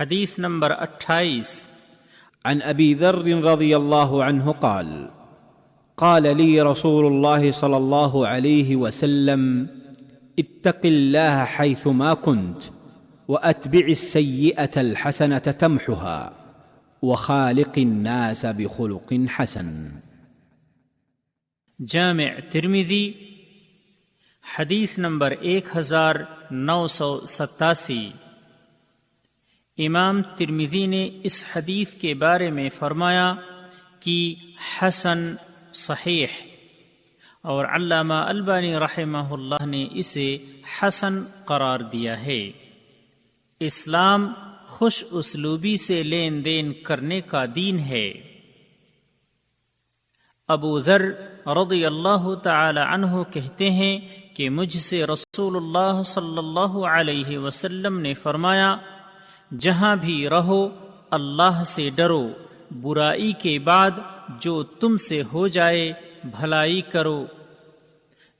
حدیث نمبر 28 عن أبي ذر رضي الله عنه قال لي رسول الله صلى الله عليه وسلم اتق الله حيثما كنت وأتبع السيئة الحسنة تمحها وخالق الناس بخلق حسن۔ جامع ترمذی حدیث نمبر 1987۔ امام ترمذی نے اس حدیث کے بارے میں فرمایا کہ حسن صحیح، اور علامہ البانی رحمہ اللہ نے اسے حسن قرار دیا ہے۔ اسلام خوش اسلوبی سے لین دین کرنے کا دین ہے۔ ابو ذر رضی اللہ تعالی عنہ کہتے ہیں کہ مجھ سے رسول اللہ صلی اللہ علیہ وسلم نے فرمایا، جہاں بھی رہو اللہ سے ڈرو، برائی کے بعد جو تم سے ہو جائے بھلائی کرو،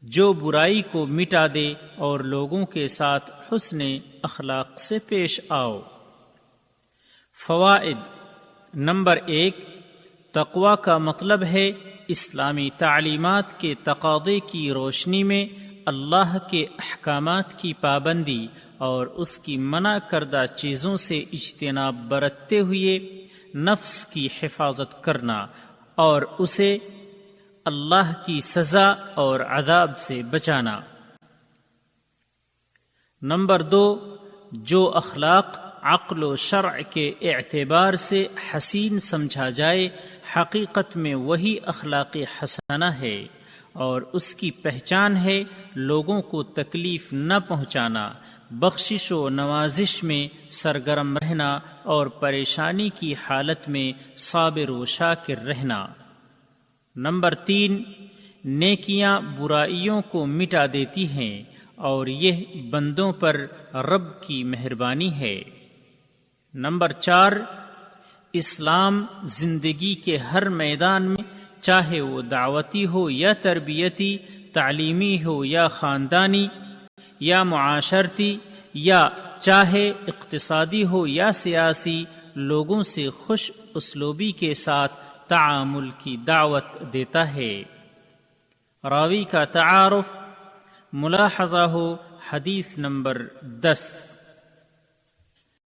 جو برائی کو مٹا دے اور لوگوں کے ساتھ حسن اخلاق سے پیش آؤ۔ فوائد۔ نمبر 1، تقوی کا مطلب ہے اسلامی تعلیمات کے تقاضے کی روشنی میں اللہ کے احکامات کی پابندی اور اس کی منع کردہ چیزوں سے اجتناب برتتے ہوئے نفس کی حفاظت کرنا اور اسے اللہ کی سزا اور عذاب سے بچانا۔ نمبر 2، جو اخلاق عقل و شرع کے اعتبار سے حسین سمجھا جائے حقیقت میں وہی اخلاق حسنہ ہے، اور اس کی پہچان ہے لوگوں کو تکلیف نہ پہنچانا، بخشش و نوازش میں سرگرم رہنا اور پریشانی کی حالت میں صابر و شاکر رہنا۔ نمبر 3، نیکیاں برائیوں کو مٹا دیتی ہیں اور یہ بندوں پر رب کی مہربانی ہے۔ نمبر 4، اسلام زندگی کے ہر میدان میں، چاہے وہ دعوتی ہو یا تربیتی، تعلیمی ہو یا خاندانی یا معاشرتی، یا چاہے اقتصادی ہو یا سیاسی، لوگوں سے خوش اسلوبی کے ساتھ تعامل کی دعوت دیتا ہے۔ راوی کا تعارف، ملاحظہ ہو حدیث نمبر 10۔